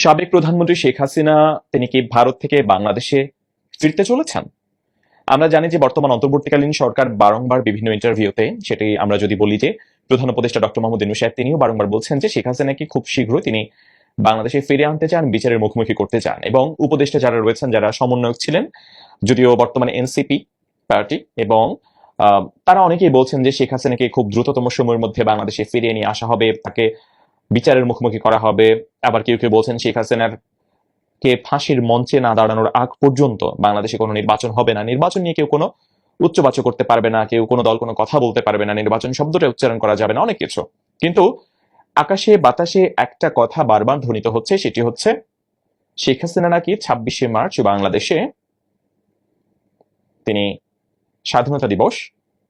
সাবেক প্রধানমন্ত্রী শেখ হাসিনা তিনি কি ভারত থেকে বাংলাদেশে ফিরতে চলেছেন? আমরা জানি যে বর্তমান অন্তর্বর্তীকালীন সরকার বারংবার বিভিন্ন ইন্টারভিউতে, সেটি আমরা যদি বলি যে প্রধান উপদেষ্টা ডক্টর মোহাম্মদ ইউনূস সাহেব তিনিও বারংবার বলছেন যে শেখ হাসিনাকে খুব শীঘ্রই তিনি বাংলাদেশে ফিরে আনতে চান, বিচারের মুখোমুখি করতে চান। এবং উপদেষ্টা যারা রয়েছেন, যারা সমন্বয়ক ছিলেন, যদিও বর্তমানে এনসিপি পার্টি, এবং তারা অনেকেই বলছেন যে শেখ হাসিনাকে খুব দ্রুততম সময়ের মধ্যে বাংলাদেশে ফিরিয়ে নিয়ে আসা হবে, তাকে বিচারের মুখোমুখি করা হবে। আবার কেউ কেউ বলছেন শেখ হাসিনার কে ফাঁসির মঞ্চে না দাঁড়ানোর আগ পর্যন্ত বাংলাদেশে কোনো নির্বাচন হবে না, নির্বাচন নিয়ে কেউ কোনো উচ্চবাচ্য করতে পারবে না, কেউ কোনো দল কোনো কথা বলতে পারবে না, নির্বাচন শব্দটা উচ্চারণ করা যাবে না, অনেক কিছু। কিন্তু আকাশে বাতাসে একটা কথা বারবার ধ্বনিত হচ্ছে, সেটি হচ্ছে শেখ হাসিনা নাকি 26শে মার্চ বাংলাদেশে তিনি স্বাধীনতা দিবস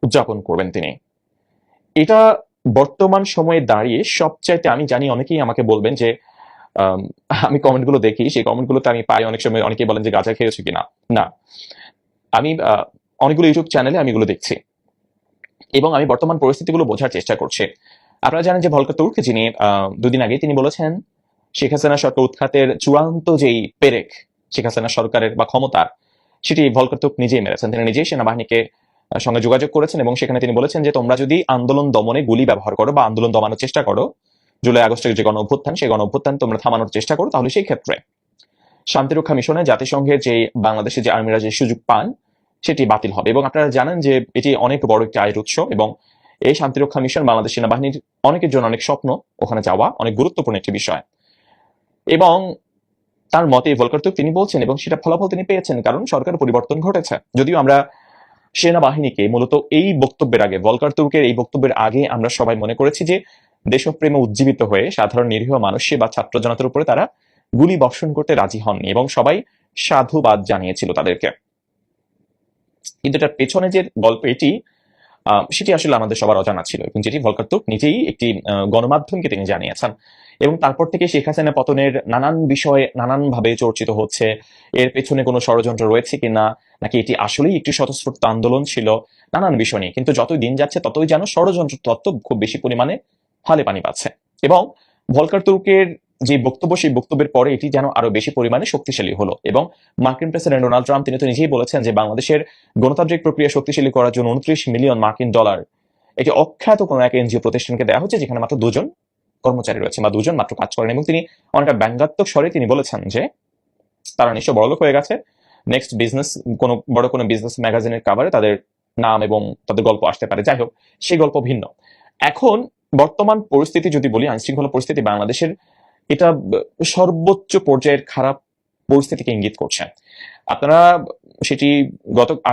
উদযাপন করবেন। তিনি এটা বর্তমান সময়ে দাঁড়িয়ে সবচাইতে, আমি জানি অনেকেই আমাকে বলবেন যে আমি কমেন্টগুলো দেখি, সেই কমেন্টগুলোতে আমি পাই অনেক সময় অনেকেই বলেন যে গাঁজা খেয়েছো কিনা। না, আমি অনেকগুলো ইউটিউব চ্যানেলে আমি এগুলো দেখছি এবং আমি বর্তমান পরিস্থিতিগুলো বোঝার চেষ্টা করছি। আপনারা জানেন যে ভলকার তুর্ক, যিনি দুদিন আগে তিনি বলেছেন শেখ হাসিনা সরকার উৎখাতের চূড়ান্ত যেই পেরেক শেখ হাসিনা সরকারের বা ক্ষমতার, সেটি ভলকার তুর্ক নিজেই মেরেছেন। তিনি নিজেই সেনাবাহিনীকে সঙ্গে যোগাযোগ করেছেন এবং সেখানে তিনি বলেছেন যে তোমরা যদি আন্দোলন দমনে গুলি ব্যবহার করো বা আন্দোলন দমানোর চেষ্টা করো, জুলাই আগস্টের যে গণ অভ্যুত্থান, সেই গণ অভ্যুত্থান তোমরা থামানোর চেষ্টা করো, তাহলে সেই ক্ষেত্রে শান্তিরক্ষা মিশনে জাতিসংঘের যে বাংলাদেশে যে আর্মিরা যে সুযোগ পান সেটি বাতিল হবে। এবং আপনারা জানেন যে এটি অনেক বড় একটি আয়ের উৎস এবং এই শান্তিরক্ষা মিশন বাংলাদেশ সেনাবাহিনীর অনেকের জন্য অনেক স্বপ্ন, ওখানে যাওয়া অনেক গুরুত্বপূর্ণ একটি বিষয়। এবং তার মতে ভলকার তুর্ক তিনি বলছেন, এবং সেটা ফলাফল তিনি পেয়েছেন, কারণ সরকার পরিবর্তন ঘটেছে। যদিও আমরা সেনাবাহিনীকে মূলত এই বক্তব্যের আগে, ভলকার তুর্কের এই বক্তব্যের আগে আমরা সবাই মনে করেছি যে দেশপ্রেমে উজ্জীবিত হয়ে সাধারণ নিরীহ মানুষে বা ছাত্র জনতার উপরে তারা গুলি বর্ষণ করতে রাজি হননি এবং সবাই সাধুবাদ জানিয়েছিল তাদেরকে। কিন্তু এটার পেছনে যে গল্প এটি, সেটি আসলে আমাদের সবার অজানা ছিল এবং যেটি ভলকার তুর্ক নিজেই একটি গণমাধ্যমকে তিনি জানিয়েছেন। এবং তারপর থেকে শেখ হাসিনা পতনের নানান বিষয়ে নানানভাবে চর্চিত হচ্ছে, এর পেছনে কোনো ষড়যন্ত্র রয়েছে কিনা, নাকি এটি আসলেই একটি স্বতঃস্ফূর্ত আন্দোলন ছিল, নানান বিষয় নিয়ে। কিন্তু যতই দিন যাচ্ছে ততই যেন ষড়যন্ত্র তত্ত্ব খুব বেশি পরিমাণে হালে পানি পাচ্ছে। এবং ভলকার তুর্কের যে বক্তব্য, সেই বক্তব্যের পরে এটি যেন আরো বেশি পরিমাণে শক্তিশালী হলো। এবং মার্কিন প্রেসিডেন্ট ডোনাল্ড ট্রাম্প তিনি তো নিজেই বলেছেন যে বাংলাদেশের গণতান্ত্রিক প্রক্রিয়া শক্তিশালী করার জন্য 29 মিলিয়ন মার্কিন ডলার এটি অখ্যাত কোনো এক এনজিও প্রতিষ্ঠানকে দেওয়া হচ্ছে, যেখানে মাত্র 2জন কর্মচারী রয়েছে বা 2জন মাত্র কাজ করেন। এবং তিনি অনেকটা ব্যঙ্গাত্মক স্বরে তিনি বলেছেন যে তারা নিশ্চয় বড়লোক হয়ে গেছে, নেক্সট বিজনেস কোনো বড় কোনো বিজনেস ম্যাগাজিনের কাভারে তাদের নাম এবং তাদের গল্প আসতে পারে। যাই হোক, সেই গল্প ভিন্ন। এখন বর্তমান পরিস্থিতি যদি বলি, আইনশৃঙ্খলা পরিস্থিতি বাংলাদেশের এটা সর্বোচ্চ পর্যায়ের খারাপ পরিস্থিতিকে ইঙ্গিত করছে। আপনারা সেটি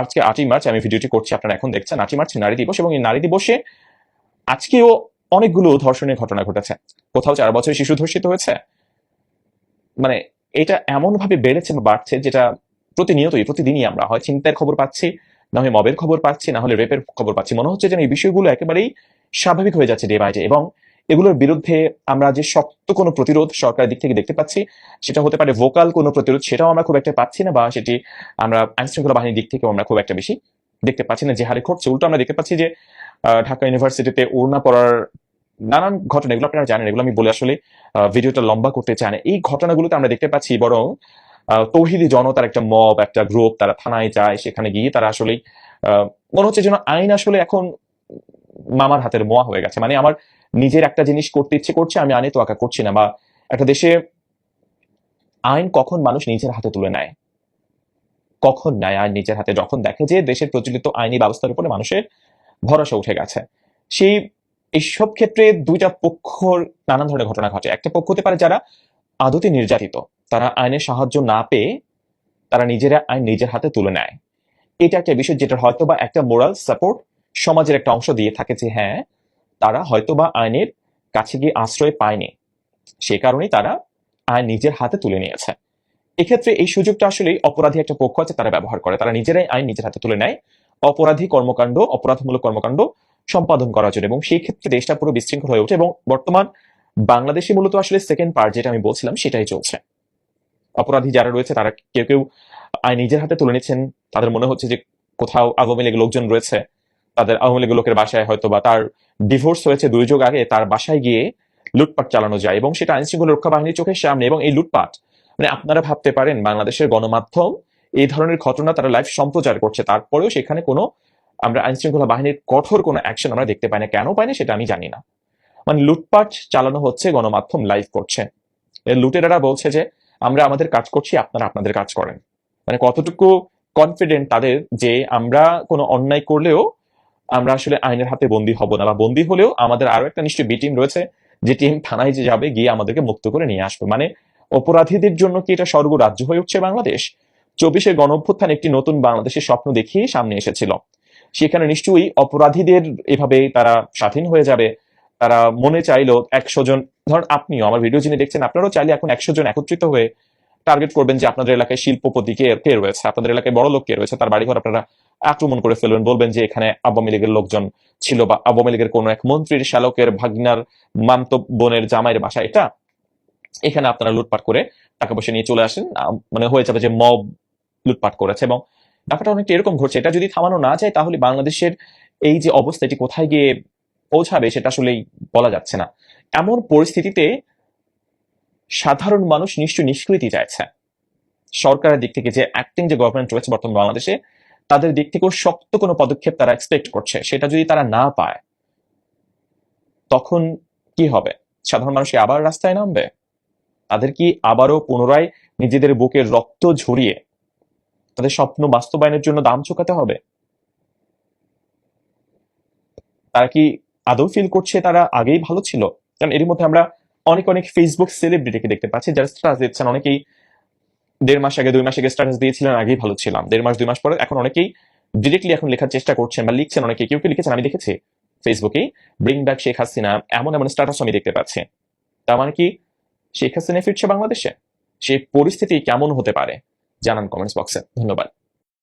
আজকে 8ই মার্চ আমি ভিডিওটি করছি, আপনারা এখন দেখছেন 8ই মার্চ নারী দিবস, এবং এই নারী দিবসে আজকেও অনেকগুলো ধর্ষণের ঘটনা ঘটেছে। কোথাও 4 বছরের শিশু ধর্ষিত হয়েছে। মানে এটা এমন ভাবে বেড়েছে বা বাড়ছে, যেটা প্রতিদিনই আমরা হয় চিন্তার খবর পাচ্ছি, না হয় মবের খবর পাচ্ছি, না হলে রেপের খবর পাচ্ছি। মনে হচ্ছে যেন এই বিষয়গুলো একেবারেই স্বাভাবিক হয়ে যাচ্ছে ডে বাই ডে। এবং এগুলোর বিরুদ্ধে আমরা যে শক্ত কোনো প্রতিরোধ সরকারের দিক থেকে দেখতে পাচ্ছি, সেটা হতে পারে ভোকাল কোনো প্রতিরোধ, সেটাও আমরা খুব একটা পাচ্ছি না, বা সেটি আমরা আইনশৃঙ্খলা বাহিনীর দিক থেকেও আমরা খুব একটা বেশি দেখতে পাচ্ছি না যে হারে ঘটছে। উল্টো আমরা দেখতে পাচ্ছি যে ঢাকা ইউনিভার্সিটিতে ওড়না পরার নানান ঘটনা, এগুলো আপনারা জানেন, এগুলো আমি বলে আসলে ভিডিওটা লম্বা করতে চাই না। এই ঘটনাগুলোতে আমরা দেখতে পাচ্ছি বরং তৌহিদি জনতার একটা মব, একটা গ্রুপ, তারা থানায় যায়, সেখানে গিয়ে তারা আসলে মনে হচ্ছে যেন আইন আসলে এখন মামার হাতের মোয়া হয়ে গেছে। মানে আমার নিজের একটা জিনিস করতে ইচ্ছে করছে, আমি আইনে তোয়াক্কা করছি না। বা একটা দেশে আইন কখন মানুষ নিজের হাতে তুলে নেয়, কখন নেয় আইন নিজের হাতে? যখন দেখে যে দেশের প্রচলিত আইনি ব্যবস্থার উপরে মানুষের ভরসা উঠে গেছে। সেই এইসব ক্ষেত্রে দুইটা পক্ষর নানান ধরনের ঘটনা ঘটে। একটা পক্ষ হতে পারে যারা আদতে নির্যাতিত, তারা আইনের সাহায্য না পেয়ে তারা নিজেরা আইন নিজের হাতে তুলে নেয়। এটা একটা বিষয় যেটা হয়তো বা একটা মোরাল সাপোর্ট সমাজের একটা অংশ দিয়ে থাকে, যে হ্যাঁ, তারা হয়তো বা আইনের কাছে গিয়ে আশ্রয় পায়নি, সে কারণেই তারা আইন নিজের হাতে তুলে নিয়েছে। এক্ষেত্রে এই সুযোগটা আসলে অপরাধী একটা পক্ষ আছে, তারা ব্যবহার করে, তারা নিজেরাই আইন নিজের হাতে তুলে নেয় অপরাধী কর্মকাণ্ড, অপরাধমূলক কর্মকাণ্ড সম্পাদন করার জন্য। এবং সেই ক্ষেত্রে দেশটা পুরো বিশৃঙ্খল হয়ে ওঠে। এবং বর্তমান বাংলাদেশে মূলত আসলে সেকেন্ড পার্ট যেটা আমি বলছিলাম, সেটাই চলছে। অপরাধী যারা রয়েছে তারা কেউ কেউ আইন নিজের হাতে তুলে নিচ্ছেন। তাদের মনে হচ্ছে যে কোথাও আওয়ামী লীগের লোকজন রয়েছে, তাদের আওয়ামী লীগের লোকের বাসায় হয়তো বা তার ডিভোর্স হয়েছে 2 যুগ আগে, তার বাসায় গিয়ে লুটপাট চালানো যায় এবং সেটা আইনশৃঙ্খলা রক্ষা বাহিনীর চোখের সামনে। এবং এই লুটপাট মানে আপনারা ভাবতে পারেন বাংলাদেশের গণমাধ্যম এই ধরনের ঘটনা তারা লাইভ সম্প্রচার করছে, তারপরেও সেখানে কোনো আমরা আইনশৃঙ্খলা বাহিনীর কঠোর কোনো অ্যাকশন আমরা দেখতে পাই না। কেন পাই না সেটা আমি জানি না। মানে লুটপাট চালানো হচ্ছে, গণমাধ্যম লাইভ করছে, লুটেরারা বলছে যে আমরা আমাদের কাজ করছি, আপনারা আপনাদের কাজ করেন। মানে কতটুকু কনফিডেন্ট তাদের যে আমরা কোনো অন্যায় করলেও আমরা আসলে আইনের হাতে বন্দী হব না, বা বন্দী হলেও আমাদের আরো একটা নিশ্চয়ই বি টিম রয়েছে যে টিম থানায় যে যাবে, গিয়ে আমাদেরকে মুক্ত করে নিয়ে আসবে। মানে অপরাধীদের জন্য কি এটা স্বর্গ রাজ্য হয়ে উঠছে বাংলাদেশ? 24-এর গণঅভ্যুত্থান একটি নতুন বাংলাদেশের স্বপ্ন দেখিয়ে সামনে এসেছিল। সেখানে নিশ্চয়ই অপরাধীদের এভাবে তারা স্বাধীন হয়ে যাবে। তারা মনে চাইলো 100 জন, ধরুন আপনিও আমার ভিডিও যিনি দেখছেন, আপনারাও চাইলে এখন 100 জন একত্রিত হয়ে টার্গেট করবেন যে আপনাদের এলাকায় শিল্পপতি কে কে রয়েছে, আপনাদের এলাকায় বড় লোক কে রয়েছে, তার বাড়িঘর আপনারা আক্রমণ করে ফেলবেন। বলবেন যে এখানে আওয়ামী লীগের লোকজন ছিল, বা আওয়ামী লীগের কোনো এক মন্ত্রীর শ্যালকের ভাগনার মামতো বোনের জামাইয়ের বাসা এটা, এখানে আপনারা লুটপাট করে টাকা পয়সা নিয়ে চলে আসেন। মানে হয়ে যাবে যে মব লুটপাট করেছে। এবং ব্যাপারটা অনেকটা এরকম ঘটছে। এটা যদি থামানো না যায় তাহলে বাংলাদেশের এই যে অবস্থা, এটি কোথায় গিয়ে পৌঁছাবে সেটা আসলেই বলা যাচ্ছে না। এমন পরিস্থিতিতে সাধারণ মানুষ নিশ্চয়ই নিষ্কৃতি চাইছে। সরকারের দিক থেকে যে অ্যাক্টিং যে গভর্নমেন্ট রয়েছে বর্তমান বাংলাদেশে, তাদের দিক থেকেও শক্ত কোনো পদক্ষেপ তারা এক্সপেক্ট করছে। সেটা যদি তারা না পায় তখন কি হবে? সাধারণ মানুষ কি আবার রাস্তায় নামবে? তাদের কি আবারও পুনরায় নিজেদের বুকের রক্ত ঝরিয়ে তাদের স্বপ্ন বাস্তবায়নের জন্য দাম চুকাতে হবে? তারা কি আদৌ ফিল করছে তারা আগেই ভালো ছিল? কারণ এর মধ্যে আমরা অনেক অনেক ফেসবুক সেলিব্রিটিকে দেখতে পাচ্ছি যারা স্ট্যাটাস দিচ্ছেন। অনেকেই 1.5 মাস আগে 2 মাস আগে স্ট্যাটাস দিয়েছিলেন আগেই ভালো ছিলাম, 1.5 মাস 2 মাস পরে এখন অনেকেই ডিরেক্টলি এখন লেখার চেষ্টা করছেন বা লিখছেন। অনেকে কেউ কেউ লিখেছেন, আমি দেখেছি ফেসবুকে, ব্রিং ব্যাক শেখ হাসিনা, এমন এমন স্ট্যাটাস আমি দেখতে পাচ্ছি। তার মানে কি শেখ হাসিনা ফিরছে বাংলাদেশে? সেই পরিস্থিতি কেমন হতে পারে জানান কমেন্টস বক্সে। ধন্যবাদ।